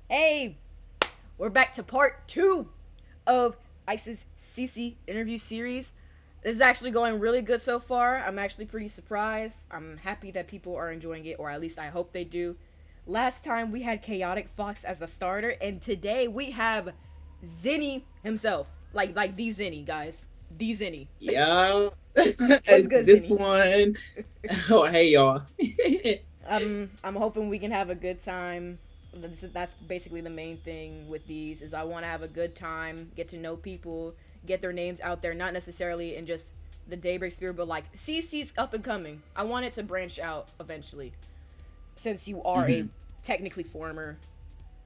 Hey, we're back to part 2 of ICE's CC interview series. This is actually going really good so far. I'm actually pretty surprised. I'm happy that people are enjoying it, or at least I hope they do. Last time we had Chaotic Fox as a starter, and today we have Zinny himself. Like the Zinny, guys. The Zinny. Yeah, What's good, this Zinny? one. Oh, hey y'all. I'm hoping we can have a good time. That's basically the main thing with these is I want to have a good time, get to know people, get their names out there, not necessarily in just the daybreak sphere, but like CC's up and coming. I want it to branch out eventually, since you are a Mhm. technically former,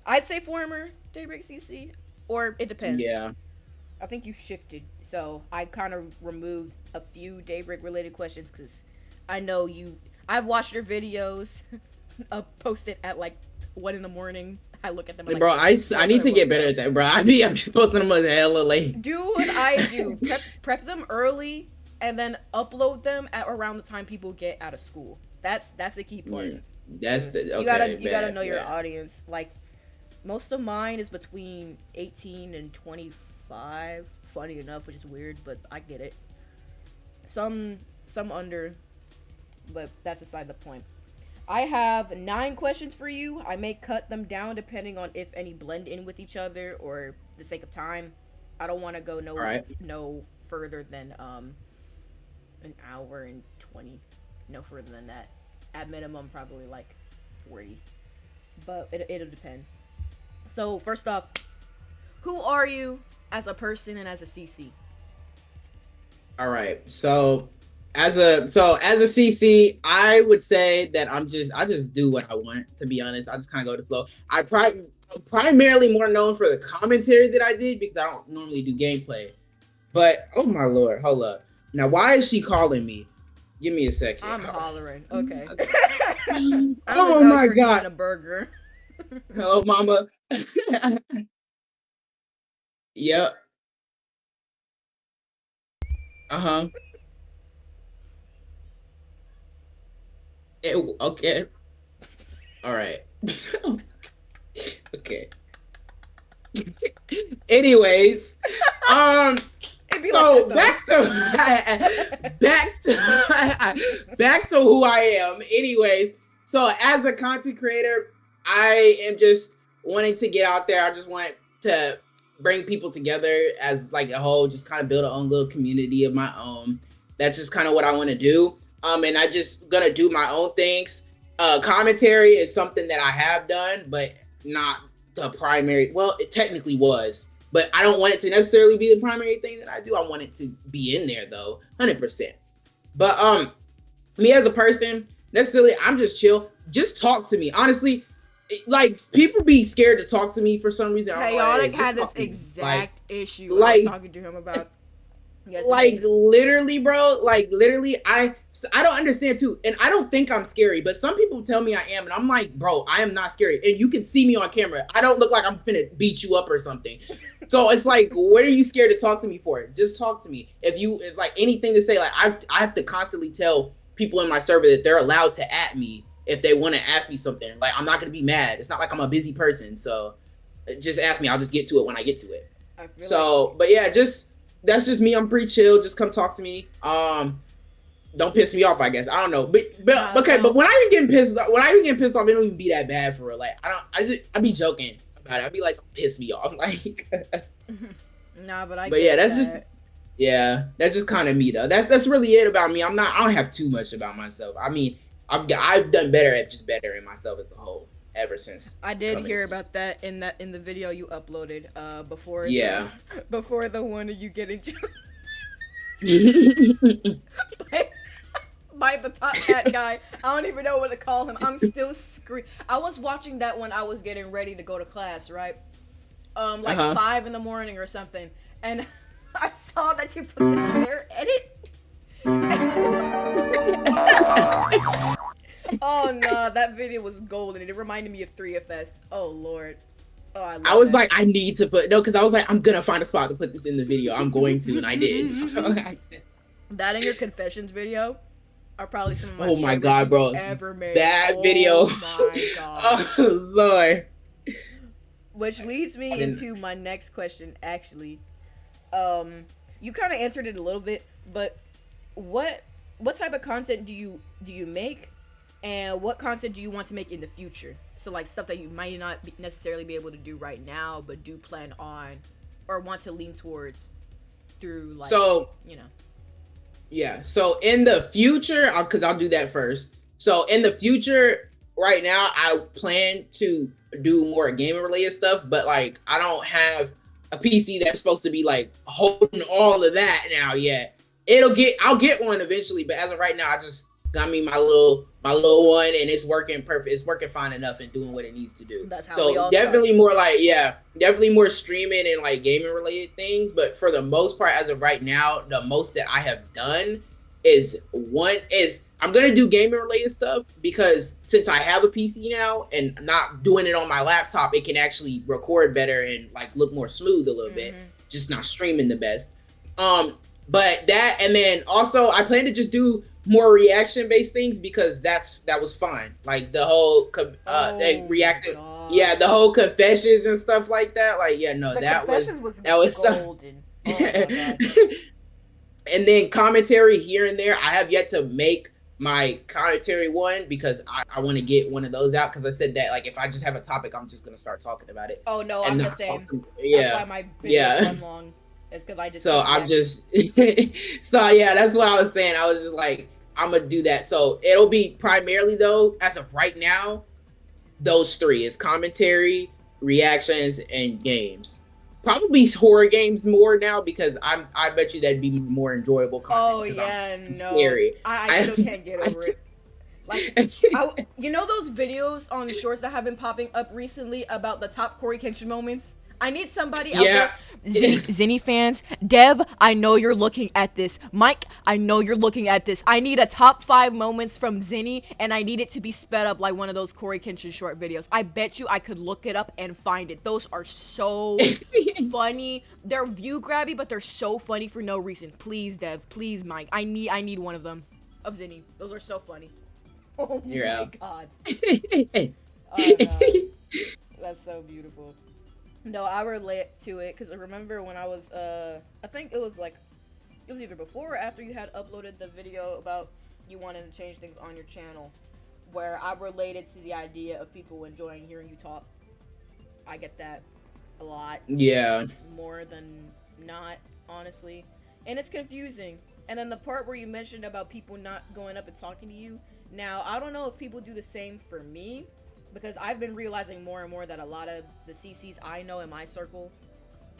I'd say former daybreak CC, or it depends. Yeah, I think you shifted, so I kind of removed a few daybreak related questions because I know you. I've watched your videos, posted at like 1 in the morning. I look at them and like, bro. I what did need I to get woke better up? at that, bro. I be posting them as hella late. Do what I do. Prep them early and then upload them at around the time people get out of school. That's the key part. That's the You okay. gotta Bad, know your bad. audience. Like most of mine is between 18 and 25. Funny enough, which is weird, but I get it. Some under, but that's aside the point. I have 9 questions for you. I may cut them down depending on if any blend in with each other or the sake of time. I don't want to go All right. no further than an hour and 20. No further than that. At minimum, probably like 40. But it'll depend. So first off, who are you as a person and as a CC? All right. So as a CC, I would say that I just do what I want. To be honest, I just kind of go with the flow. I'm primarily more known for the commentary that I did because I don't normally do gameplay. But oh my lord, hold up. Now why is she calling me? Give me a second. I'm hollering. Okay. I'm just Oh out my here eating god. a burger. Hello, mama. Yep. Uh-huh. Okay. All right. Okay. Anyways, um, It'd be like that so though. back to who I am. Anyways, so as a content creator, I am just wanting to get out there. I just want to bring people together as like a whole, just kind of build a own little community of my own. That's just kind of what I want to do. And I just gonna do my own things. Commentary is something that I have done, but not the primary. Well, it technically was, but I don't want it to necessarily be the primary thing that I do. I want it to be in there though, 100%. But me as a person, necessarily, I'm just chill. Just talk to me, honestly. Like people be scared to talk to me for some reason. I'm Chaotic like, just had this talk to me. exact issue I was Like talking to him about like yesterday. literally, bro, like literally, I don't understand too, and I don't think I'm scary, but some people tell me I am, and I'm like, bro, I am not scary, and you can see me on camera. I don't look like I'm finna beat you up or something. So it's like, what are you scared to talk to me for? Just talk to me. If like anything to say, like I have to constantly tell people in my server that they're allowed to at me if they want to ask me something. Like I'm not gonna be mad. It's not like I'm a busy person, so just ask me. I'll just get to it when I get to it. I feel like So, but yeah, just that's just me. I'm pretty chill. Just come talk to me. Don't piss me off. I guess I don't know, but nah, okay. But so when I even get pissed off, it don't even be that bad for real. Like I don't. I be joking about it. I be like, don't piss me off. Like, nah, but I but yeah, get that's just that. that's just kind of me though. That's really it about me. I don't have too much about myself. I mean, I've done better at just bettering myself as a whole ever since I did coming to hear season. about that in the video you uploaded before the Yeah. before the one of you getting by, by the top hat guy. I don't even know what to call him. I'm still I was watching that when I was getting ready to go to class, right? Like Uh-huh. 5 in the morning or something, and I saw that you put the chair edit. Oh no, that video was golden. It reminded me of 3FS. Oh lord. Oh, I I love was that. like, I need to put no, because I was like, I'm gonna find a spot to put this in the video. I'm going to, and I did. So I did. That and your confessions video are probably some of my Oh my favorites god, you've bro, ever made. that video. Oh my god. Oh lord. Which leads me into my next question, actually. You kind of answered it a little bit, but what type of content do you make, and what content do you want to make in the future? So like stuff that you might not necessarily be able to do right now, but do plan on or want to lean towards through like Yeah. So in the future, because I'll do that first. So in the future, right now, I plan to do more gaming related stuff, but like I don't have a PC that's supposed to be like holding all of that now yet. I'll get one eventually, but as of right now, I just got me my little one, and it's working perfect. It's working fine enough and doing what it needs to do. That's how we all definitely more like definitely more streaming and like gaming related things. But for the most part, as of right now, the most that I have done is I'm gonna do gaming related stuff, because since I have a PC now and not doing it on my laptop, it can actually record better and like look more smooth a little bit. Just not streaming the best. But that, and then also I plan to just do more reaction based things, because that was fun. Like the whole reactive, the whole confessions and stuff like that. Like that was golden. Oh my God. And then commentary here and there. I have yet to make my commentary one, because I want to get one of those out, because I said that like if I just have a topic, I'm just gonna start talking about it. Oh no, I'm the same. That's why my videos run long. It's because I just that's what I was saying. I was just like, I'm gonna do that. So it'll be primarily, though, as of right now, those three. It's commentary, reactions, and games. Probably horror games more now, because I bet you that'd be more enjoyable content. Oh yeah, no. Scary. I still can't get over it. Like, you know those videos on shorts that have been popping up recently about the top Corey Kenshin moments? I need somebody out there. Zinni fans, Dev, I know you're looking at this. Mike, I know you're looking at this. I need a top 5 moments from Zinni, and I need it to be sped up like one of those Corey Kenshin short videos. I bet you I could look it up and find it. Those are so funny. They're view grabby, but they're so funny for no reason. Please, Dev. Please, Mike. I need one of them. Of Zinni. Those are so funny. Oh my God. Oh, no. That's so beautiful. No, I relate to it, because I remember when I was, I think it was either before or after you had uploaded the video about you wanting to change things on your channel, where I related to the idea of people enjoying hearing you talk. I get that a lot. Yeah. More than not, honestly. And it's confusing. And then the part where you mentioned about people not going up and talking to you, now, I don't know if people do the same for me, because I've been realizing more and more that a lot of the CCs I know in my circle,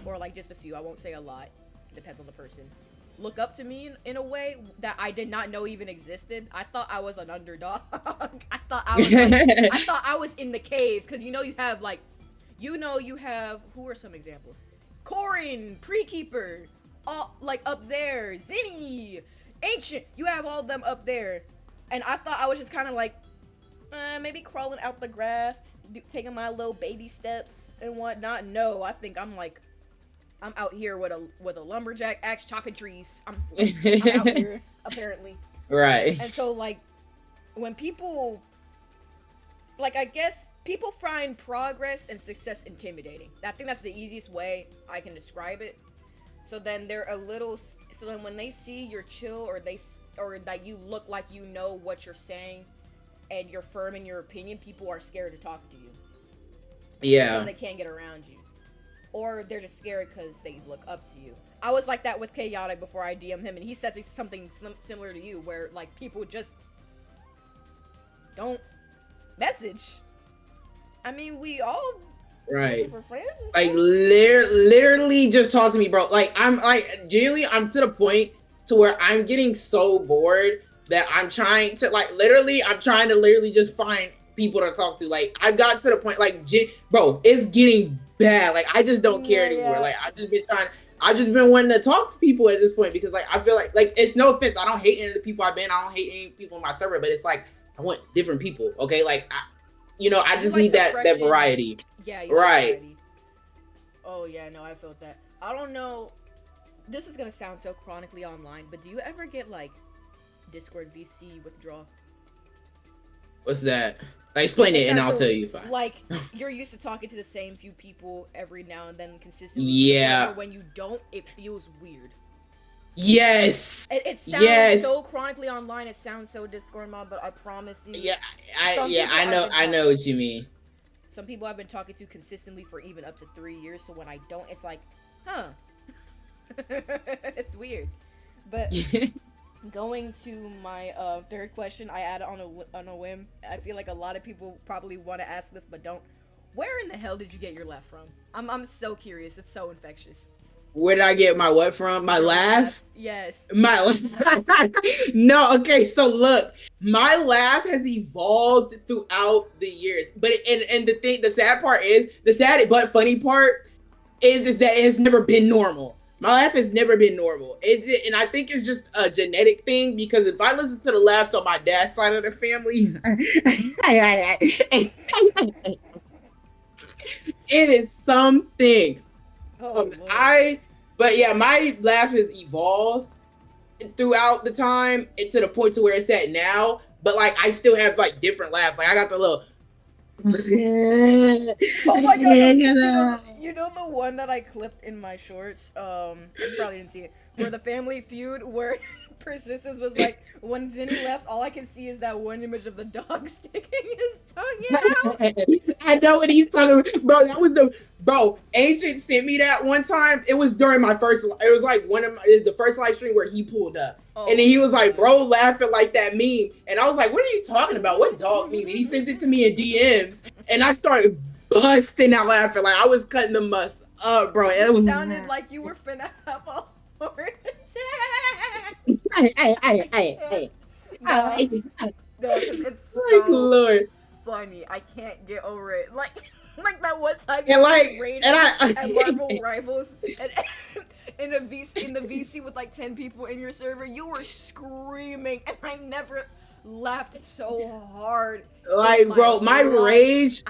or like just a few, I won't say a lot, it depends on the person, look up to me in a way that I did not know even existed. I thought I was an underdog. I thought I was in the caves, because you have who are some examples? Corin, Prekeeper, all like up there, Zinni, Ancient, you have all of them up there. And I thought I was just kind of like, maybe crawling out the grass, taking my little baby steps and whatnot. No, I think I'm out here with a lumberjack axe chopping trees. I'm out here, apparently. Right. And so, like, when people, like, I guess people find progress and success intimidating. I think that's the easiest way I can describe it. So then when they see you're chill, or that you look like you know what you're saying, and you're firm in your opinion, people are scared to talk to you. Yeah. Because they can't get around you. Or they're just scared because they look up to you. I was like that with Chaotic before I DM him, and he said something similar to you, where, like, people just don't message. I mean, we all for friends and like stuff. literally just talk to me, bro. Like, I'm like, genuinely, I'm to the point to where I'm getting so bored that I'm trying to literally just find people to talk to. Like, I got to the point, like, bro, it's getting bad. Like, I just don't care anymore. Like, I've just been wanting to talk to people at this point, because like I feel like it's no offense, I don't hate any of the people I don't hate any people in my server, but it's like I want different people. Okay, like I just need that variety. Yeah, right. Variety. Oh yeah, no, I felt that. I don't know. This is gonna sound so chronically online, but do you ever get like Discord VC withdrawal? What's that? Explain it, and I'll tell you. Fine. Like, you're used to talking to the same few people every now and then consistently. Yeah. When you don't, it feels weird. Yes. It sounds so chronically online. It sounds so Discord mob, but I promise you. Yeah, I know what you mean. Some people I've been talking to consistently for even up to 3 years. So when I don't, it's like, huh. It's weird. But going to my third question, I added on a whim. I feel like a lot of people probably want to ask this, but don't. Where in the hell did you get your laugh from? I'm so curious. It's so infectious. Where did I get my what from? My laugh? Yes. My no, okay, so look, my laugh has evolved throughout the years. But and the sad part is, the sad but funny part is that it has never been normal. My laugh has never been normal. And I think it's just a genetic thing, because if I listen to the laughs on my dad's side of the family, it is something. But yeah, my laugh has evolved throughout the time, and to the point to where it's at now. But like, I still have like different laughs. Like, I got the little. Oh my god! You know the one that I clipped in my shorts. You probably didn't see it, for the Family Feud, where Persistence was like, when Zinni laughs, all I can see is that one image of the dog sticking his tongue out. I know what he's talking about, bro. That was Ancient sent me that one time. It was during my first. It was like the first live stream where he pulled up, and then he was like, "Bro, laughing like that meme," and I was like, "What are you talking about? What dog meme?" And he sent it to me in DMs, and I started busting out laughing like I was cutting the must up, bro. It sounded like you were finna have a heart attack. Hey. No, it's so like, Lord. funny. I can't get over it. Like that one time you raged at Marvel Rivals, and in the VC with like 10 people in your server, you were screaming, and I never laughed so hard. Like, bro, my rage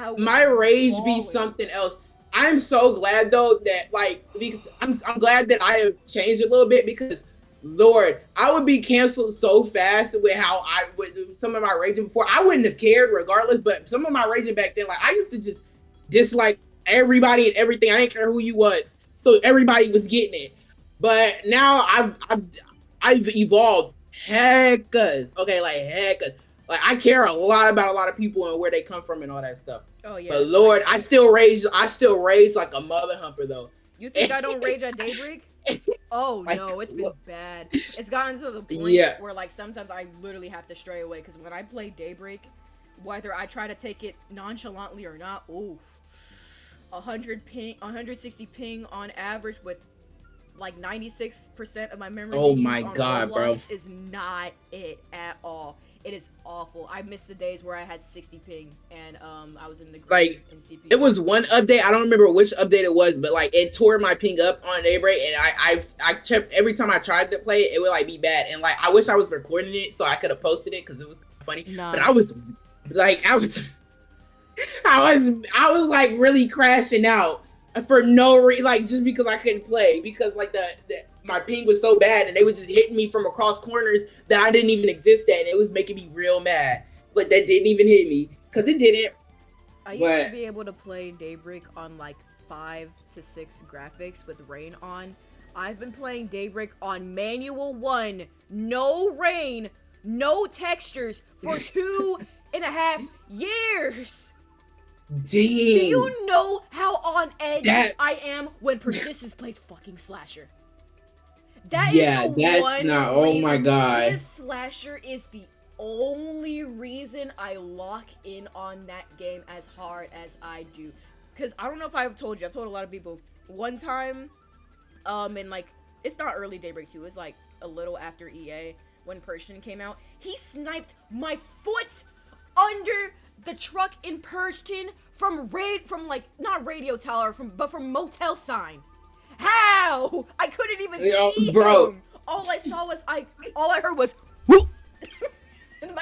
be something else. I'm so glad though that, like, because I'm glad that I have changed a little bit, because Lord, I would be canceled so fast with some of my raging before. I wouldn't have cared regardless, but some of my raging back then, like, I used to just dislike everybody and everything. I didn't care who you was, so everybody was getting it. But now I've evolved heckas. Okay, like heckas. Like, I care a lot about a lot of people and where they come from and all that stuff. Oh yeah. But Lord, I still rage like a mother humper though. You think I don't rage at daybreak? Oh no, it's been bad. It's gotten to the point where like sometimes I literally have to stray away, because when I play daybreak, whether I try to take it nonchalantly or not, 160 ping on average with like 96% of my memory. Oh my god, Roblox bro, is not it at all. It is awful. I missed the days where I had 60 ping and I was in the like in CPU. It was one update, I don't remember which update it was, but like it tore my ping up on daybreak, and I kept, every time I tried to play it, it would like be bad, and like I wish I was recording it so I could have posted it, because it was funny. But I was like, I was like really crashing out for no reason, like just because I couldn't play, because like my ping was so bad, and they were just hitting me from across corners that I didn't even exist at, and it was making me real mad. But that didn't even hit me, because it didn't. I used to be able to play daybreak on like 5 to 6 graphics with rain on. I've been playing daybreak on manual 1, no rain, no textures for 2.5 years. Dang. Do you know how on edge I am when Persistence plays fucking Slasher? Oh my god. This Slasher is the only reason I lock in on that game as hard as I do. Because I don't know if I've told you, I've told a lot of people. One time, and like, it's not early Daybreak 2, it's like a little after EA, when Persian came out, he sniped my foot under the truck in Persian from like, not radio tower, but from motel sign. How? I couldn't even see him. All I saw was all I heard was whoop. and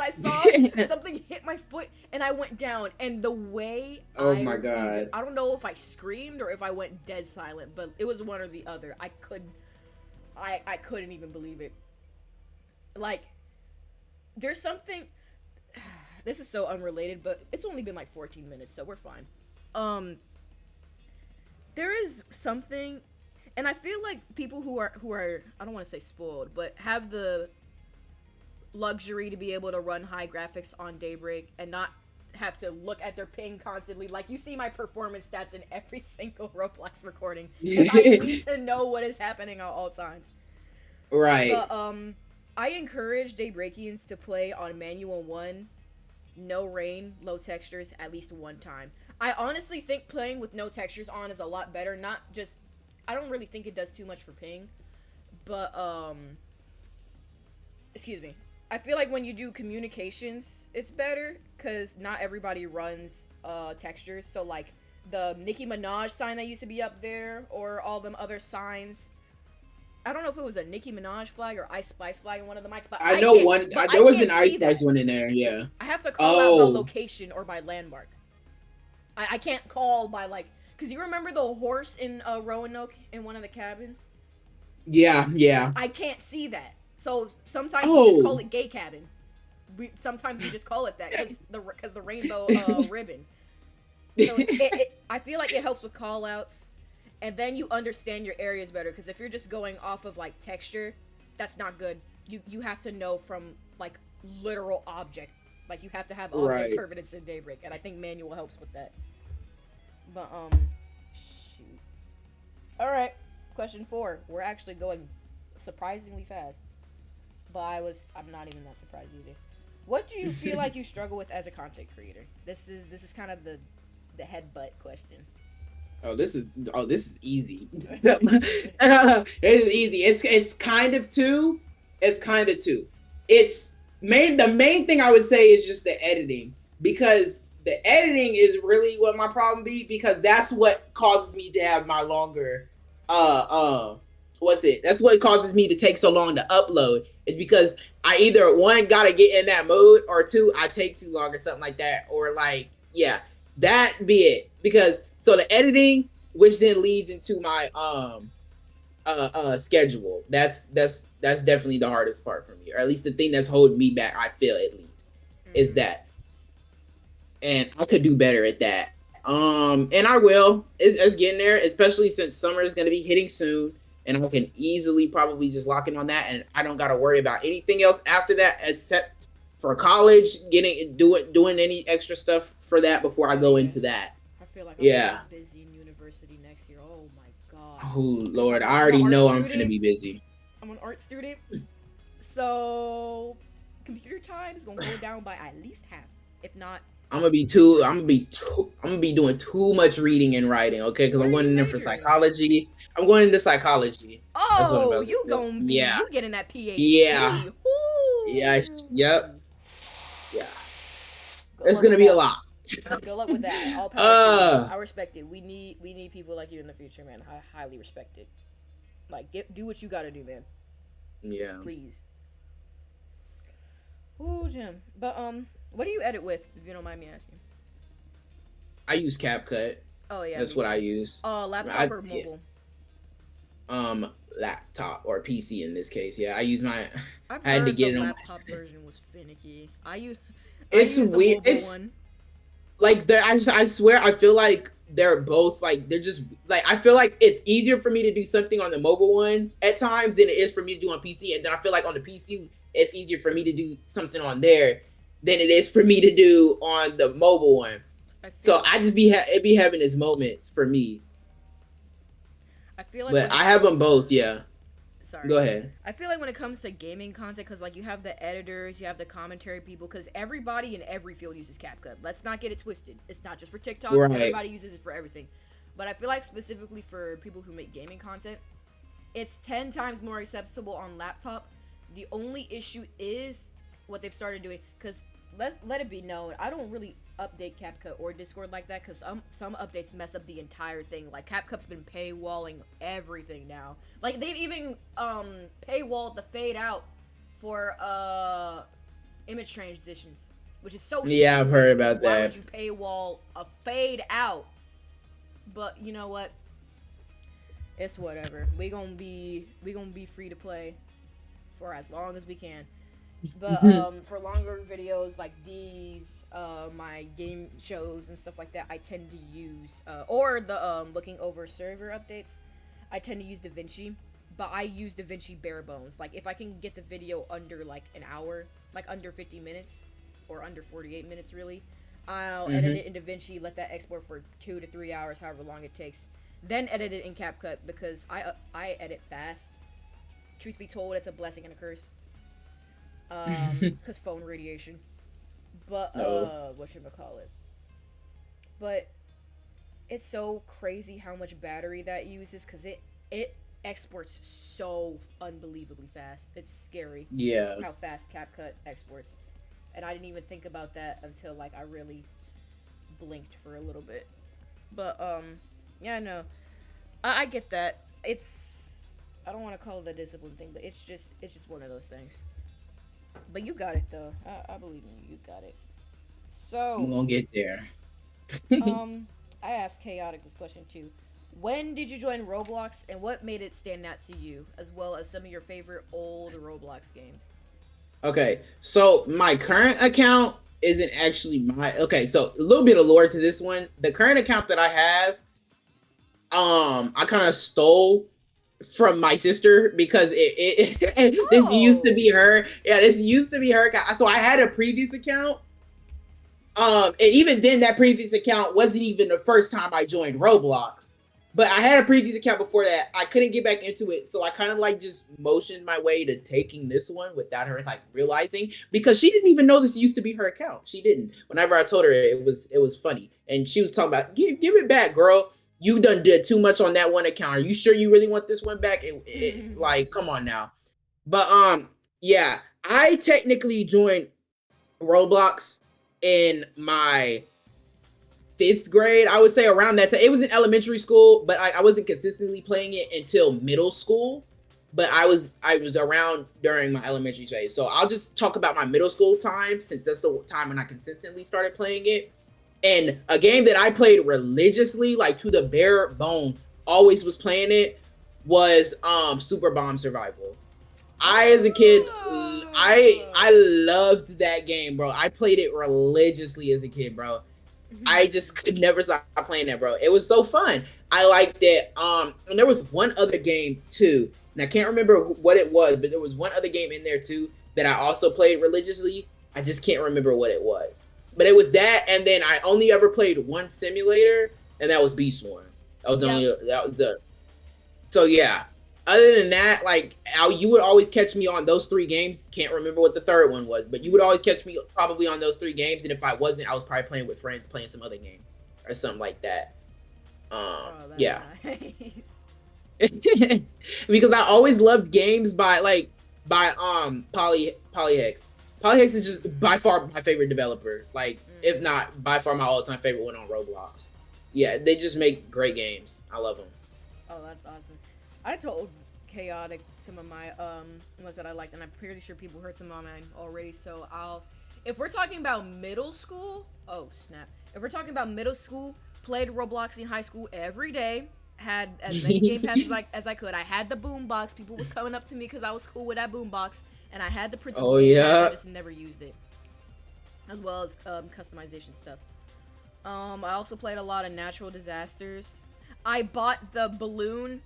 I saw something hit my foot, and I went down. And the way my god, I don't know if I screamed or if I went dead silent, but it was one or the other. I couldn't even believe it. Like, there's something. this is so unrelated, but it's only been like 14 minutes, so we're fine. There is something, and I feel like people who are I don't want to say spoiled, but have the luxury to be able to run high graphics on Daybreak and not have to look at their ping constantly. Like, you see my performance stats in every single Roblox recording because I need to know what is happening at all times. Right. But I encourage Daybreakians to play on manual 1, no rain, low textures at least one time. I honestly think playing with no textures on is a lot better. Not just, I don't really think it does too much for ping, but excuse me. I feel like when you do communications, it's better because not everybody runs textures. So like the Nicki Minaj sign that used to be up there, or all them other signs. I don't know if it was a Nicki Minaj flag or Ice Spice flag in one of the mics, but I know one. There was an Ice Spice one in there. Yeah. I have to call out by location or by landmark. I can't call by like, cause you remember the horse in Roanoke in one of the cabins? Yeah, yeah. I can't see that. So sometimes we just call it gay cabin. Sometimes we just call it that because the rainbow ribbon. So I feel like it helps with call outs, and then you understand your areas better. Because if you're just going off of like texture, that's not good. You have to know from like literal object. Like, you have to have object permanence in Daybreak, and I think manual helps with that. But shoot. All right, question 4. We're actually going surprisingly fast. But I'm not even that surprised either. What do you feel like you struggle with as a content creator? This is kind of the headbutt question. This is easy. It is easy. It's kind of two. The main thing I would say is just the editing, because the editing is really what my problem be, because that's what causes me to have my longer that's what causes me to take so long to upload. Is because I either, one, gotta get in that mode, or two, I take too long or something like that, or like, yeah, that be it. Because so the editing, which then leads into my schedule, that's definitely the hardest part for me, or at least the thing that's holding me back, I feel, at least, is that. And I could do better at that. And I will. It's getting there, especially since summer is going to be hitting soon, and I can easily probably just lock in on that, and I don't got to worry about anything else after that, except for college, doing any extra stuff for that before I go into that. I feel like I'm gonna be busy in university next year. Oh my god. Oh Lord, I already know I'm gonna be busy. I'm an art student, so computer time is gonna go down by at least half, if not. I'm gonna be doing too much reading and writing, okay? Because I'm going in there for psychology. I'm going into psychology. Oh, you getting that PhD? Yeah. Ooh. Yeah. Yep. Yeah. It's gonna be a lot. Good luck with that. All power to you. I respect it. We need people like you in the future, man. I highly respect it. Like, do what you gotta do, man. Yeah. Please. Ooh, Jim. But what do you edit with, if you don't mind me asking? I use CapCut. Oh yeah. That's what I use. Laptop or mobile? Yeah. Laptop or PC in this case. Yeah, I use my. I had to get the it on. Laptop version was finicky. It's weird. It's one. Like I swear, I feel like they're both like, they're just like, I feel like it's easier for me to do something on the mobile one at times than it is for me to do on PC, and then I feel like on the PC it's easier for me to do something on there than it is for me to do on the mobile one. So I just it be having its moments for me. I feel like, but I have them both. Yeah. Sorry. Go ahead. I feel like when it comes to gaming content, because like you have the editors, you have the commentary people, because everybody in every field uses CapCut. Let's not get it twisted. It's not just for TikTok. Right. Everybody uses it for everything. But I feel like specifically for people who make gaming content, it's 10 times more accessible on laptop. The only issue is what they've started doing, because let it be known, I don't really update CapCut or Discord like that, because some updates mess up the entire thing. Like, CapCut's been paywalling everything now. Like, they've even paywalled the fade out for image transitions, which is so yeah stupid. I've heard about that. Why would you paywall a fade out? But you know what, it's whatever. We gonna be free to play for as long as we can. But for longer videos like these, my game shows and stuff like that, I tend to use or the looking over server updates, I tend to use DaVinci. But I use DaVinci bare bones. Like if I can get the video under like an hour, like under 50 minutes, or under 48 minutes really, I'll edit it in DaVinci, let that export for 2 to 3 hours, however long it takes. Then edit it in CapCut because I edit fast. Truth be told, it's a blessing and a curse. Cause phone radiation. But whatchamacallit. But it's so crazy how much battery that uses, cause it exports so unbelievably fast. It's scary. Yeah. How fast CapCut exports. And I didn't even think about that until like I really blinked for a little bit. But yeah, no. I get that. I don't want to call it a discipline thing, but it's just one of those things. But you got it though. I believe in you. You got it. So I'm gonna get there. I asked Chaotic this question too. When did you join Roblox, and what made it stand out to you, as well as some of your favorite old Roblox games? Okay, so my current account isn't actually my. Okay, so a little bit of lore to this one. The current account that I have, I kind of stole from my sister because this used to be her. Yeah, this used to be her account. So I had a previous account. And even then, that previous account wasn't even the first time I joined Roblox. But I had a previous account before that. I couldn't get back into it, so I kind of like just motioned my way to taking this one without her like realizing, because she didn't even know this used to be her account. She didn't. Whenever I told her, it was funny, and she was talking about give it back, girl. You done did too much on that one account. Are you sure you really want this one back? Like, come on now. But yeah, I technically joined Roblox in my 5th grade, I would say, around that time. It was in elementary school, but I wasn't consistently playing it until middle school. But I was around during my elementary phase. So I'll just talk about my middle school time, since that's the time when I consistently started playing it. And a game that I played religiously, like to the bare bone, always was playing it, was Super Bomb Survival. As a kid, I loved that game, bro. I played it religiously as a kid, bro. I just could never stop playing that, bro. It was so fun. I liked it. And there was one other game too, and I can't remember what it was, but there was one other game in there too that I also played religiously. I just can't remember what it was. But it was that, and then I only ever played one simulator, and that was Beast One. That was the. So yeah. Other than that, like, you would always catch me on those 3 games. Can't remember what the third one was, but you would always catch me probably on those 3 games. And if I wasn't, I was probably playing with friends, playing some other game or something like that. Yeah. Nice. Because I always loved games by Polyhex. Polyhex is just by far my favorite developer. Like, if not by far my all-time favorite one on Roblox. Yeah, they just make great games. I love them. Oh, that's awesome. I told Chaotic some of my ones that I liked, and I'm pretty sure people heard some of mine already. So if we're talking about middle school, oh snap! If we're talking about middle school, played Roblox in high school every day. Had as many game passes as I could. I had the boombox. People was coming up to me because I was cool with that boombox, and I had the principal game pass. I just never used it, as well as customization stuff. I also played a lot of natural disasters. I bought the balloon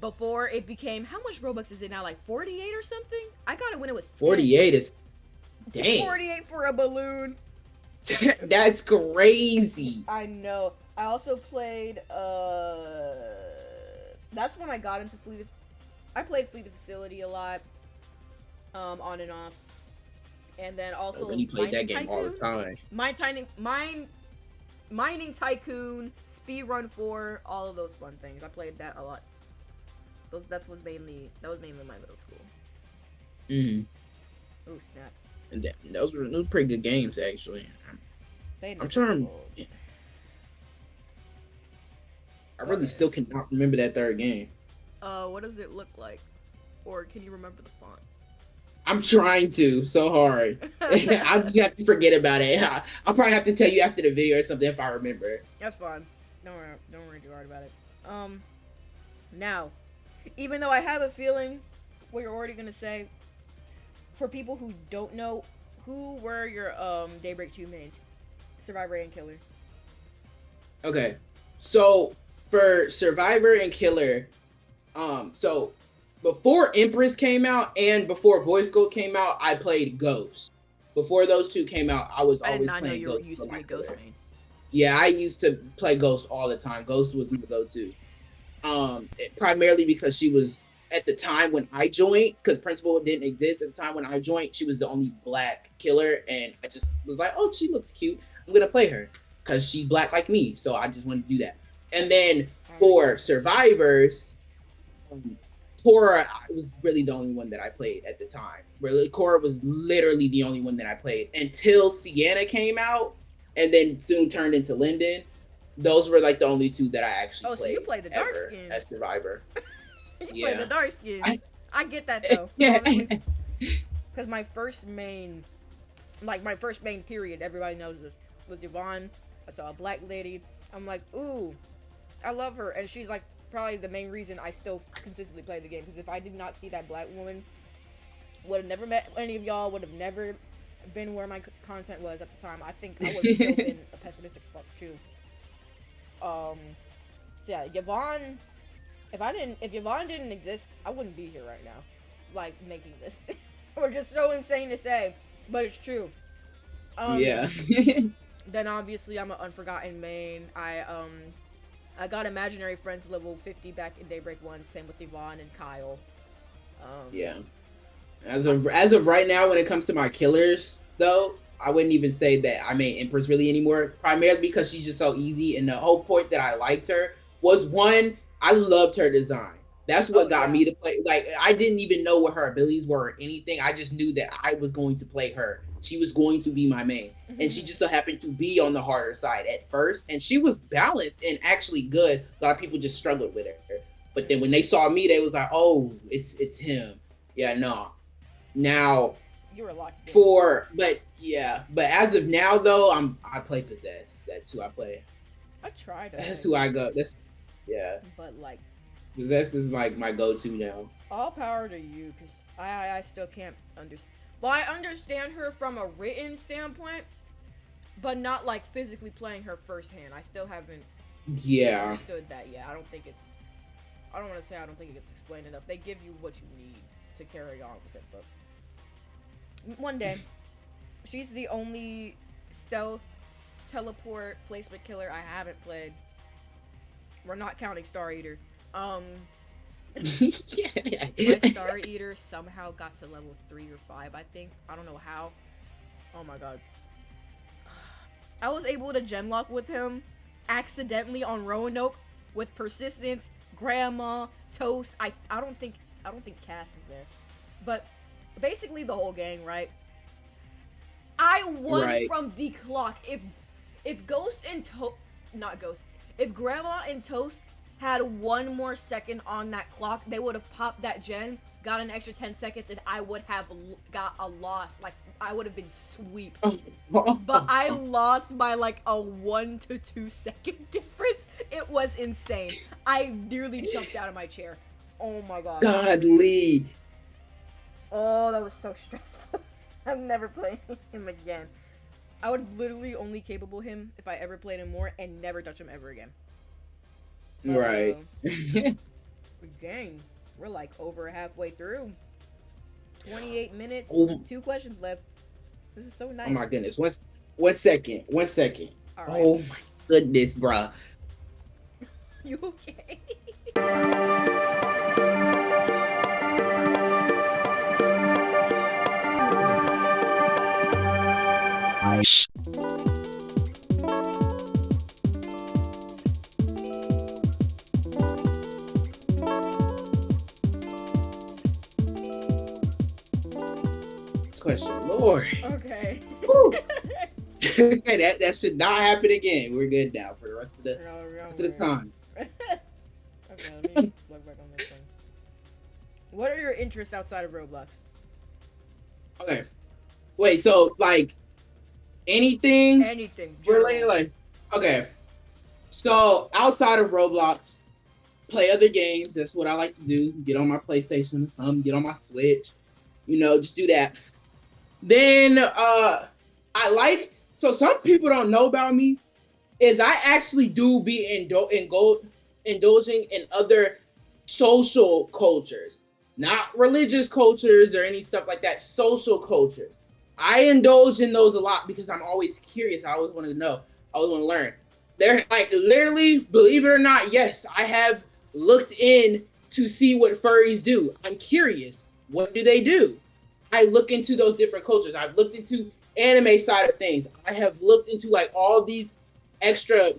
before it became, how much Robux is it now, like 48 or something? I got it when it was 10. 48 is dang. 48 for a balloon. That's crazy. I know. I also played that's when I got into I played Flee the Facility a lot, on and off. And then also you played that game Tycoon, all the time. Mining Tycoon, Speedrun 4, all of those fun things. I played that a lot. That was mainly my middle school. Oh snap! And those were pretty good games, actually. I'm trying. I really still cannot remember that third game. What does it look like, or can you remember the font? I'm trying to so hard. I'll just have to forget about it. I'll probably have to tell you after the video or something if I remember. That's fine. Don't worry too hard about it. Now, even though I have a feeling what you're already gonna say, for people who don't know, who were your Daybreak 2 mains? Survivor and Killer. Okay. So for Survivor and Killer, so before Empress came out and before Voice Gold came out, I played Ghost. Before those two came out, I was always playing Ghost. I did not know you used to be a Ghost main. Yeah, I used to play Ghost all the time. Ghost was my go-to. Primarily because she was, at the time when I joined, because Principal didn't exist at the time when I joined, she was the only black killer, and I just was like, oh, she looks cute. I'm gonna play her because she's black like me, so I just wanted to do that. And then for Survivors, Cora was really the only one that I played at the time. Really, Cora was literally the only one that I played until Sienna came out, and then soon turned into Linden. Those were like the only two that I actually played. Oh, so you played the dark skins as Survivor. You played the dark skins. I get that though. Yeah. Because my first main period, everybody knows this, was Yvonne. I saw a black lady. I'm like, ooh, I love her, and she's like probably the main reason I still consistently play the game. Because if I did not see that black woman, would have never met any of y'all. Would have never been where my content was at the time. I think I would have still been a pessimistic fuck too. So yeah, Yvonne. If Yvonne didn't exist, I wouldn't be here right now, like making this. We're just so insane to say, but it's true. Yeah. Then obviously I'm an Unforgotten main. I got Imaginary Friends level 50 back in Daybreak 1. Same with Yvonne and Kyle. Yeah. As of right now, when it comes to my killers, though, I wouldn't even say that I made Empress really anymore. Primarily because she's just so easy, and the whole point that I liked her was, one, I loved her design. That's what got me to play. Like, I didn't even know what her abilities were or anything. I just knew that I was going to play her. She was going to be my main. Mm-hmm. And she just so happened to be on the harder side at first. And she was balanced and actually good. A lot of people just struggled with her. But then when they saw me, they was like, oh, it's him. Yeah, no. Now, you were locked in. But as of now, though, I play Possessed. That's who I play. I tried. That's who I go. Yeah. But like, Possessed is like my go-to now. All power to you, because I still can't understand. Well, I understand her from a written standpoint, but not like physically playing her firsthand. I still haven't understood that yet. I don't think it's explained enough. They give you what you need to carry on with it, but one day. She's the only stealth, teleport, placement killer I haven't played. We're not counting Star Eater. My Star Eater somehow got to level 3 or 5, I think. I don't know how. Oh my god. I was able to gemlock with him accidentally on Roanoke with Persistence, Grandma, Toast. I don't think Cass was there. But basically the whole gang, right? I won from the clock. If Ghost and if Grandma and Toast had one more second on that clock, they would have popped that gen, got an extra 10 seconds, and I would have got a loss. Like, I would have been sweep. But I lost by like a 1 to 2 second difference. It was insane. I nearly jumped out of my chair. Oh my god. Godly. Oh, that was so stressful. I'm never playing him again. I would literally only capable him if I ever played him more and never touch him ever again. Right. Gang, we're like over halfway through. 28 minutes, 2 questions left. This is so nice. Oh my goodness. One second. Right. Oh my goodness, bruh. You okay? Nice. Question, Lord. Okay. Okay, that should not happen again. We're good now for the rest of the time. Okay, let me look back on this thing. What are your interests outside of Roblox? Okay. Wait, so like anything related, like, okay. So outside of Roblox, play other games. That's what I like to do. Get on my PlayStation or something, get on my Switch. Just do that. Then so some people don't know about me is I actually do be indulging in other social cultures, not religious cultures or any stuff like that, social cultures. I indulge in those a lot because I'm always curious. I always want to know. I always want to learn. They're like literally, believe it or not, yes, I have looked in to see what furries do. I'm curious. What do they do? I look into those different cultures. I've looked into anime side of things. I have looked into like all these extra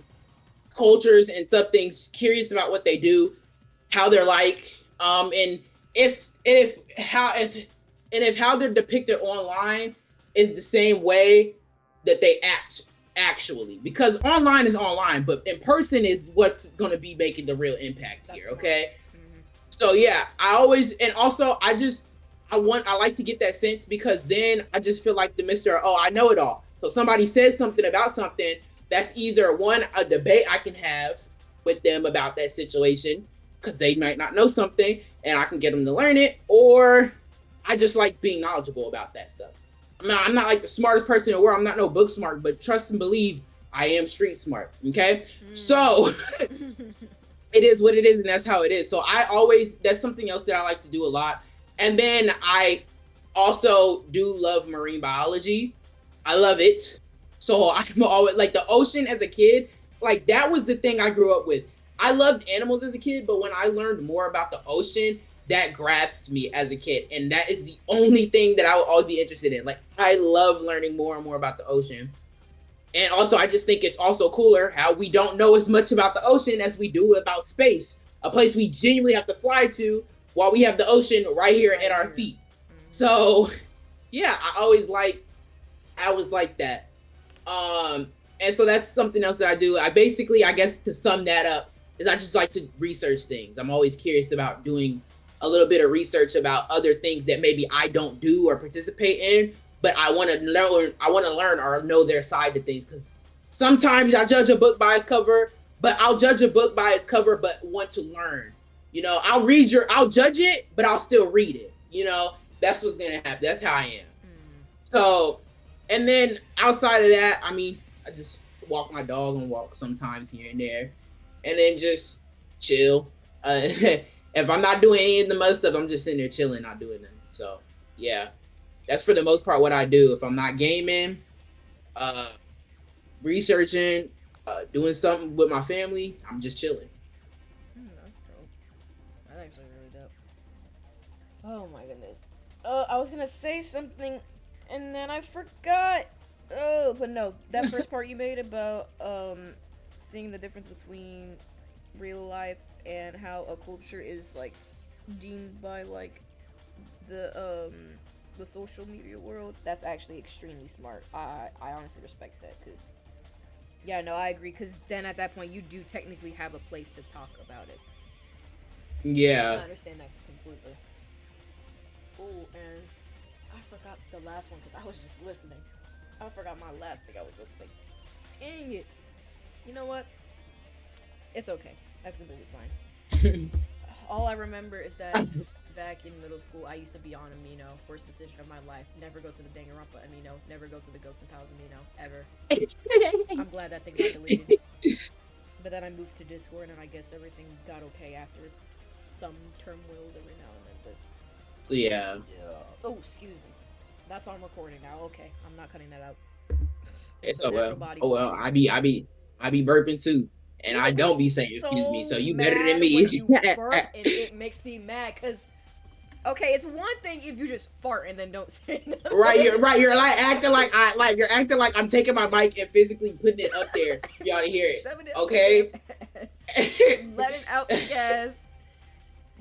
cultures and sub things, curious about what they do, how they're like, and if how they're depicted online is the same way that they act actually, because online is online, but in person is what's going to be making the real impact here. Okay. Mm-hmm. So yeah, I like to get that sense, because then I just feel like the Mr. Oh, I know it all. So somebody says something about something, that's either one, a debate I can have with them about that situation, because they might not know something and I can get them to learn it, or I just like being knowledgeable about that stuff. I'm not like the smartest person in the world. I'm not no book smart, but trust and believe I am street smart. Okay. So it is what it is, and that's how it is. So that's something else that I like to do a lot. And then I also do love marine biology. I love it. So I'm always like the ocean as a kid, like that was the thing I grew up with. I loved animals as a kid, but when I learned more about the ocean, that grasped me as a kid. And that is the only thing that I would always be interested in. Like, I love learning more and more about the ocean. And also, I just think it's also cooler how we don't know as much about the ocean as we do about space, a place we genuinely have to fly to while we have the ocean right here at our feet. So yeah, I always like that. And so that's something else that I do. I guess to sum that up, is I just like to research things. I'm always curious about doing a little bit of research about other things that maybe I don't do or participate in, but I want to learn or know their side to things. Because sometimes I judge a book by its cover, but I'll judge a book by its cover, but want to learn. I'll judge it, but I'll still read it. That's what's gonna happen. That's how I am. So, and then outside of that, I just walk my dog and walk sometimes here and there, and then just chill. If I'm not doing any of the mother stuff, I'm just sitting there chilling, not doing nothing. So yeah, that's for the most part what I do. If I'm not gaming, researching, doing something with my family, I'm just chilling. That's dope. That's actually really dope. Oh my goodness. I was gonna say something and then I forgot. Oh, but no, that first part you made about seeing the difference between real life and how a culture is like deemed by like the social media world, that's actually extremely smart. I honestly respect that, because yeah, no, I agree, because then at that point you do technically have a place to talk about it. Yeah, I understand that completely. Oh, and I forgot the last one because I was just listening. I forgot my last thing I was going to say. Dang it. You know what? It's okay. That's completely fine. All I remember is that back in middle school, I used to be on Amino. Worst decision of my life. Never go to the Danganronpa Amino. Never go to the Ghost and Pals Amino. Ever. I'm glad that thing got deleted. But then I moved to Discord, and I guess everything got okay after some turmoils every now and then. But yeah. Oh, excuse me. That's on recording now. Okay, I'm not cutting that out. It's so well. Oh well, I be burping too, and I don't be saying excuse me. So you better than me. You burp, and it makes me mad because. Okay, it's one thing if you just fart and then don't say nothing. Right. You're like acting like you're acting like I'm taking my mic and physically putting it up there for y'all to hear it. Okay. Let it out the gas.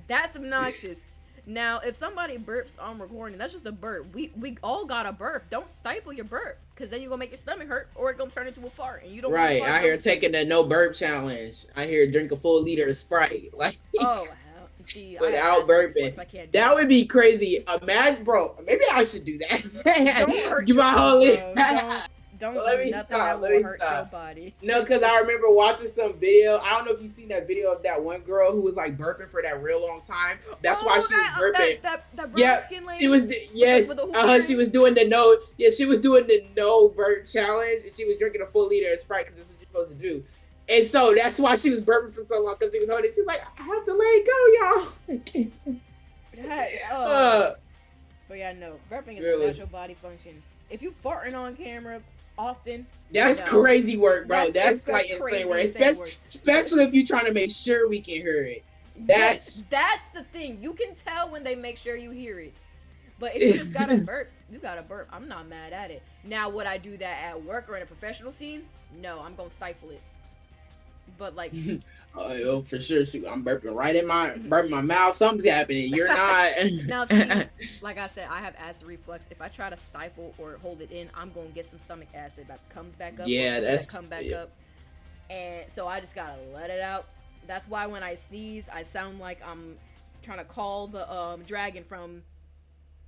That's obnoxious. Now, if somebody burps on recording, that's just a burp. We all got a burp. Don't stifle your burp, because then you're going to make your stomach hurt, or it's going to turn into a fart, and you don't right, I hear taking the no burp challenge. I hear drink a full liter of Sprite. Like, oh, see, without burping. That would be crazy. Imagine, bro, maybe I should do that. Don't hurt you yourself, my don't Don't let do me nothing stop. that Let will me hurt stop. your body. No, because I remember watching some video. I don't know if you've seen that video of that one girl who was like burping for that real long time. That's why she was burping. That brown Yeah, skin lady. she was. Yes, with the hoop she was earrings? doing the no. Yeah, she was doing the no burp challenge, and she was drinking a full liter of Sprite because that's what you're supposed to do. And so that's why she was burping for so long because she was holding it. She's like, I have to let it go, y'all. But yeah, no, burping is Really? a natural body function. If you farting on camera often, That's no. crazy work, bro. That's like crazy, insane work. insane work. Especially if you're trying to make sure we can hear it. That's the thing. You can tell when they make sure you hear it. But if you just gotta burp, you gotta burp. I'm not mad at it. Now, would I do that at work or in a professional scene? No, I'm gonna stifle it. But like, oh, for sure. Shoot, I'm burping burping my mouth. Something's happening. You're not. now see, like I said, I have acid reflux. If I try to stifle or hold it in, I'm gonna get some stomach acid that comes back up. Yeah, that's come back up. And so I just gotta let it out. That's why when I sneeze, I sound like I'm trying to call the dragon from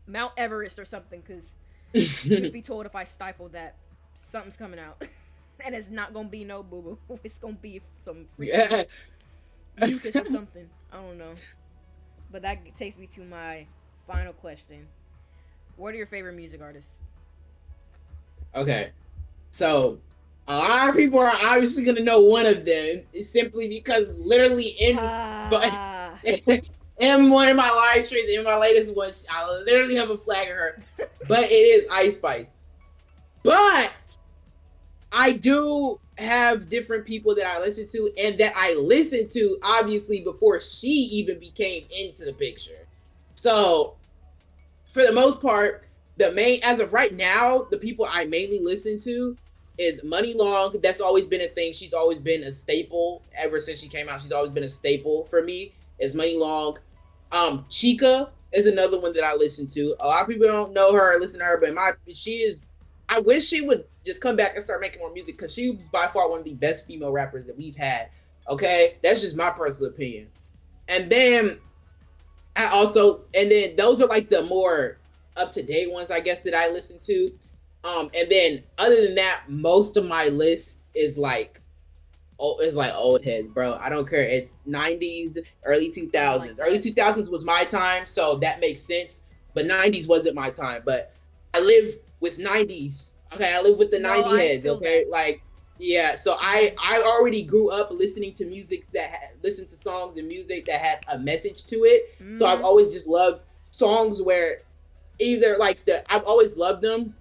Mount Everest or something. Because truth be told, if I stifle that, something's coming out. And it's not gonna be no boo boo. It's gonna be some freaking mucus or something. I don't know. But that takes me to my final question. What are your favorite music artists? Okay, so a lot of people are obviously gonna know one of them simply because literally in one of my live streams, in my latest one, I literally have a flag of her, but it is Ice Spice. But I do have different people that I listen to and that I listened to obviously before she even became into the picture. So for the most part, as of right now, the people I mainly listen to is Money Long. That's always been a thing. She's always been a staple ever since she came out. She's always been a staple for me. Is Money Long. Chica is another one that I listen to. A lot of people don't know her or listen to her, but I wish she would just come back and start making more music because she was by far one of the best female rappers that we've had. Okay, that's just my personal opinion. And then those are like the more up-to-date ones, I guess, that I listen to. And then other than that, most of my list is like old heads, bro. I don't care. It's 90s, early 2000s. Early 2000s was my time, so that makes sense. But 90s wasn't my time. But I live with 90s. Okay, I live with the 90 heads. Okay, like yeah. So I already grew up listening to music listen to songs and music that had a message to it. So I've always just loved songs where I've always loved them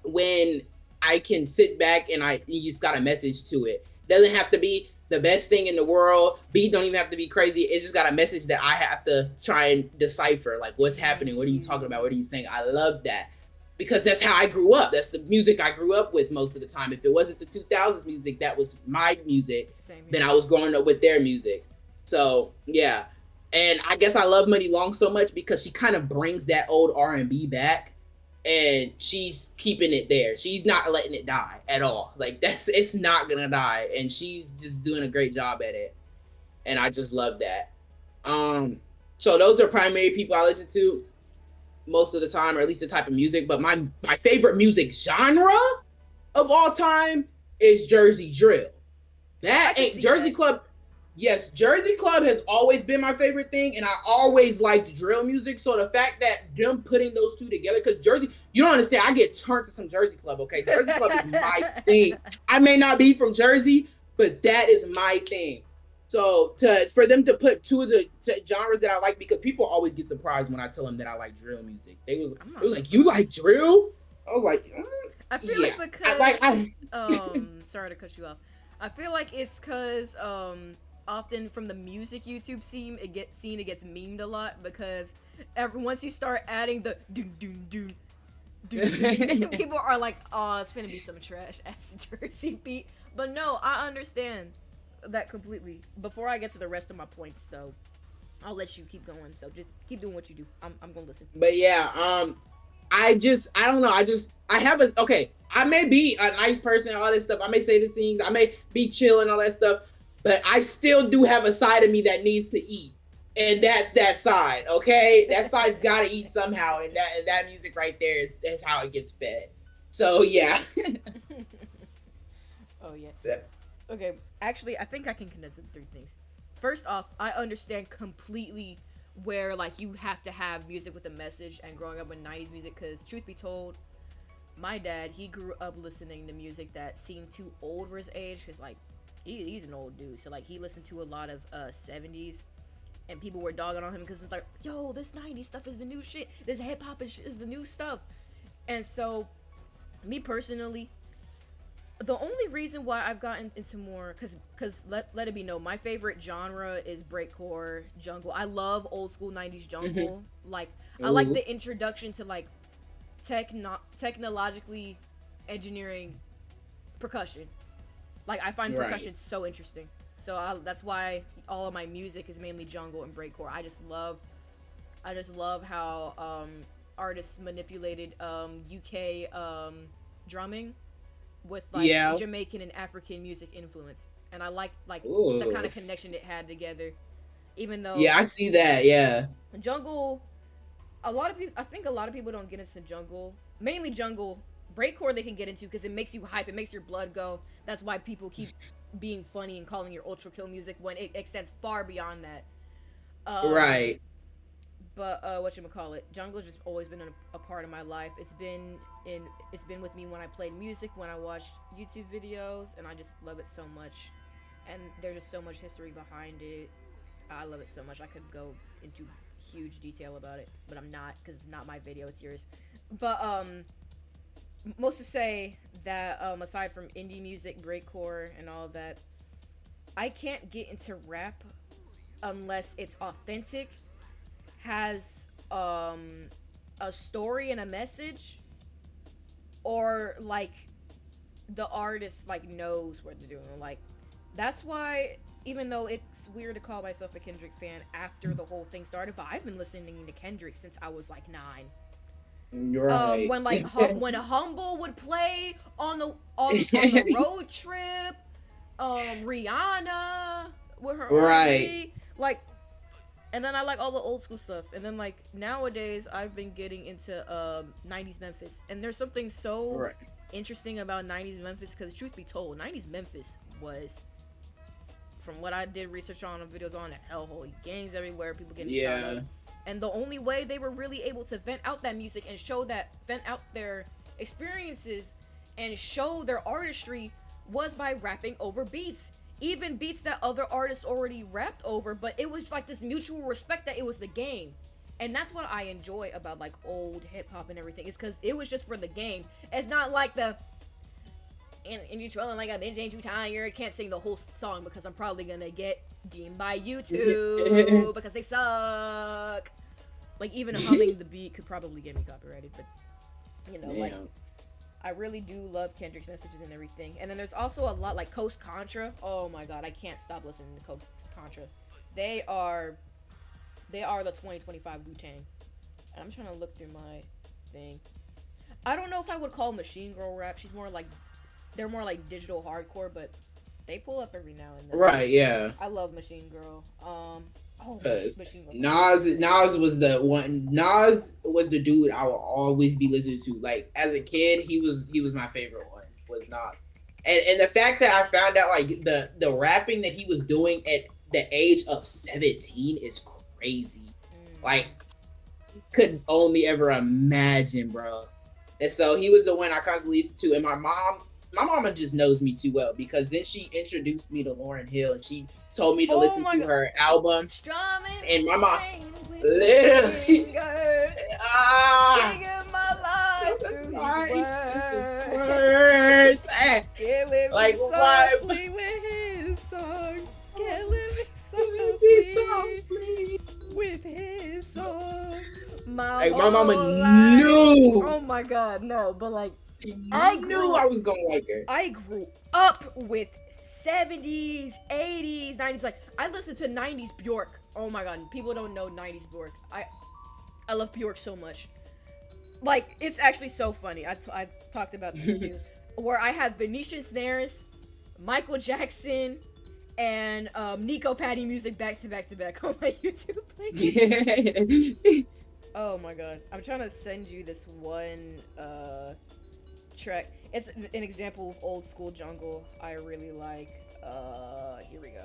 when I can sit back and you just got a message to it. Doesn't have to be the best thing in the world. Beat don't even have to be crazy. It's just got a message that I have to try and decipher. Like, what's happening? What are you talking about? What are you saying? I love that because that's how I grew up. That's the music I grew up with most of the time. If it wasn't the 2000s music, that was my music. Then I was growing up with their music. So yeah. And I guess I love Money Long so much because she kind of brings that old R&B back. And she's keeping it there. She's not letting it die at all. Like it's not gonna die, and she's just doing a great job at it. And I just love that. So those are primary people I listen to most of the time, or at least the type of music. But my favorite music genre of all time is Jersey Drill. That ain't Jersey Club. Yes, Jersey Club has always been my favorite thing, and I always liked drill music. So the fact that them putting those two together, because Jersey, you don't understand, I get turned to some Jersey Club, okay? Jersey Club is my thing. I may not be from Jersey, but that is my thing. So for them to put two of the genres that I like, because people always get surprised when I tell them that I like drill music. It was like, you like drill? I was like, I feel like because sorry to cut you off. I feel like it's because often from the music YouTube scene, it gets memed a lot because once you start adding the do people are like, oh, it's gonna be some trash ass Jersey beat. But no, I understand that completely. Before I get to the rest of my points, though, I'll let you keep going. So just keep doing what you do. I'm gonna listen. But yeah, I don't know. I may be a nice person, all this stuff. I may say these things. I may be chill and all that stuff. But I still do have a side of me that needs to eat. And that's that side, okay? That side's got to eat somehow. And that music right there is how it gets fed. So yeah. Oh yeah. Okay, actually, I think I can condense it to three things. First off, I understand completely where like you have to have music with a message and growing up with 90s music, because truth be told, my dad, he grew up listening to music that seemed too old for his age, because like he's an old dude, so like he listened to a lot of 70s, and people were dogging on him because it's like, yo, this 90s stuff is the new shit, this hip-hop is the new stuff. And so me personally, the only reason why I've gotten into more, because let it be known, my favorite genre is breakcore, jungle. I love old school 90s jungle. Like, I like the introduction to like technologically engineering percussion. Like, I find percussion so interesting. So that's why all of my music is mainly jungle and breakcore. I just love how artists manipulated UK drumming with like Jamaican and African music influence, and I liked like the kind of connection it had together. Even though I see that. Jungle, I think a lot of people don't get into jungle. Mainly jungle. Breakcore they can get into because it makes you hype, it makes your blood go. That's why people keep being funny and calling your ultra kill music when it extends far beyond that. Right. But whatchamacallit, jungle's just always been a part of my life. It's been with me when I played music, when I watched YouTube videos, and I just love it so much. And there's just so much history behind it. I love it so much. I could go into huge detail about it, but I'm not, because it's not my video, it's yours. But most to say that aside from indie music, breakcore, and all that, I can't get into rap unless it's authentic, has a story and a message, or like the artist like knows what they're doing. Like, that's why, even though it's weird to call myself a Kendrick fan after the whole thing started, but I've been listening to Kendrick since I was like 9. You're right. When like when Humble would play on the road trip, Rihanna with her R&B, like. And then I like all the old school stuff. And then like nowadays I've been getting into 90s Memphis. And there's something so interesting about 90s Memphis, because truth be told, 90s Memphis was, from what I did research on videos on, a hellhole. Gangs everywhere, people getting shot up. And the only way they were really able to vent out that music and vent out their experiences and show their artistry was by rapping over beats. Even beats that other artists already rapped over, but it was like this mutual respect that it was the game. And that's what I enjoy about like old hip-hop and everything, is because it was just for the game. It's not like and you trolling like a bitch, ain't you tired, can't sing the whole song because I'm probably gonna get deemed by YouTube because they suck. Like, even humming the beat could probably get me copyrighted, but you know, like, I really do love Kendrick's messages and everything. And then there's also a lot like Coast Contra. Oh my god, I can't stop listening to Coast Contra. They are the 2025 Wu-Tang. And I'm trying to look through my thing. I don't know if I would call Machine Girl rap. They're more like digital hardcore, but they pull up every now and then. Right, yeah. I love Machine Girl. Machine Girl. Nas was the one. Nas was the dude I will always be listening to. Like, as a kid, he was my favorite one. Was Nas, and the fact that I found out like the rapping that he was doing at the age of 17 is crazy. Like, could only ever imagine, bro. And so he was the one I constantly listened to. And my mama just knows me too well, because then she introduced me to Lauryn Hill, and she told me to listen to her album. And my mom literally words. Like, softly with his song. Killing me softly with his song. My mama knew. Oh my god, no, but like, I knew I was gonna like her. I grew up with 70s, 80s, 90s. Like, I listened to 90s Bjork. Oh my god, people don't know 90s Bjork. I love Bjork so much. Like, it's actually so funny. I talked about this too. Where I have Venetian snares, Michael Jackson, and Nico Patty music back to back on my YouTube playlist. Oh my god. I'm trying to send you this one track. It's an example of old school jungle I really like. Here we go.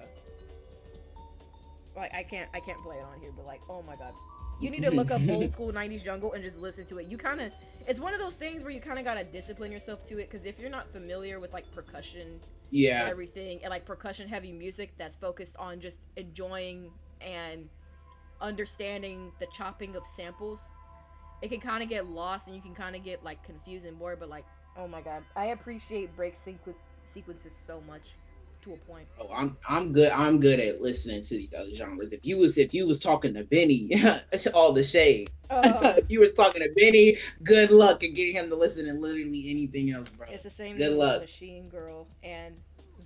Like I can't play it on here, but like, oh my god. You need to look up old school 90s jungle and just listen to it. You kind of, it's one of those things where you kind of got to discipline yourself to it, because if you're not familiar with like percussion and everything, and like percussion heavy music that's focused on just enjoying and understanding the chopping of samples, it can kind of get lost and you can kind of get like confused and bored. But like, oh my god, I appreciate break sequences so much. To a point. Oh, I'm good. I'm good at listening to these other genres. If you was talking to Benny, it's all the shade. If you was talking to Benny, good luck at getting him to listen to literally anything else, bro. It's the same good thing luck. with Machine Girl and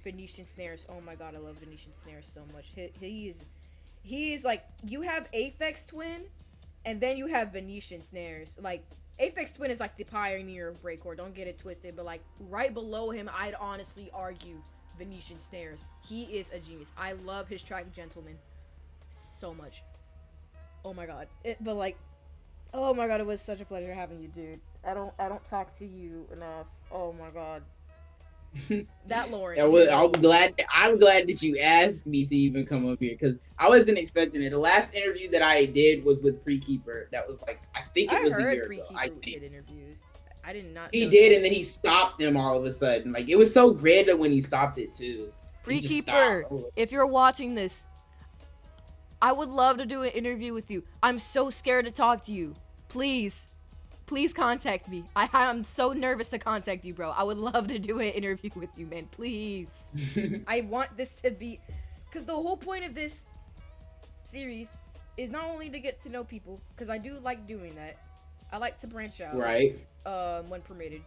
Venetian snares. Oh my god, I love Venetian snares so much. He is like, you have Aphex Twin, and then you have Venetian snares. Like Aphex Twin is like the pioneer of breakcore. Don't get it twisted, but like right below him, I'd honestly argue Venetian snares. He is a genius. I love his track Gentleman so much. Oh my god. But like, oh my god, it was such a pleasure having you, dude. I don't talk to you enough. Oh my god. That Lauren. I'm glad that you asked me to even come up here, because I wasn't expecting it. The last interview that I did was with Prekeeper. That was like, I think it was a year ago. I did interviews. I did not. He did, and then he stopped them all of a sudden. Like, it was so random when he stopped it too. Prekeeper, if you're watching this, I would love to do an interview with you. I'm so scared to talk to you. Please contact me. I'm so nervous to contact you, bro. I would love to do an interview with you, man. Please. I want this to be, because the whole point of this series is not only to get to know people, because I do like doing that. I like to branch out. Right. When permitted.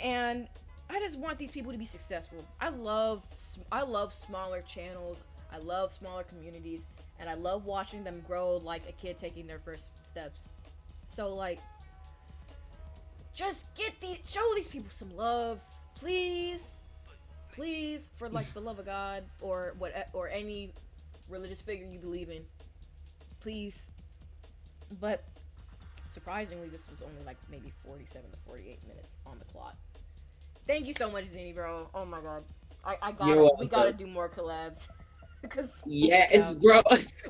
And I just want these people to be successful. I love smaller channels. I love smaller communities, and I love watching them grow like a kid taking their first steps. So like, just show these people some love, please, for like the love of God or any religious figure you believe in, please. But surprisingly, this was only like maybe 47 to 48 minutes on the clock. Thank you so much, Zinni, bro. Oh my god, we gotta do more collabs. Yes, bro.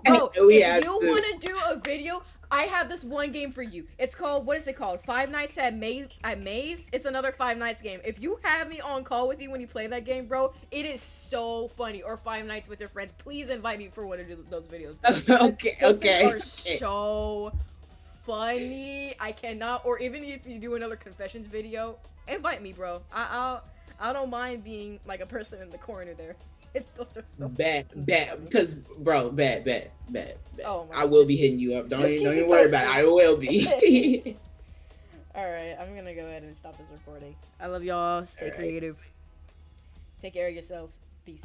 Bro, if you want to do a video, I have this one game for you. It's called, what is it called? Five Nights at Maze. It's another Five Nights game. If you have me on call with you when you play that game, bro, it is so funny. Or Five Nights with your friends. Please invite me for one of those videos. Okay. Those things are so funny. I cannot. Or even if you do another confessions video, invite me, bro. I don't mind being like a person in the corner there. Those are so bad, because bro, bad. Oh my I will be hitting you up. Don't even worry about it. I will be. All right, I'm gonna go ahead and stop this recording. I love y'all. Stay creative. Take care of yourselves. Peace.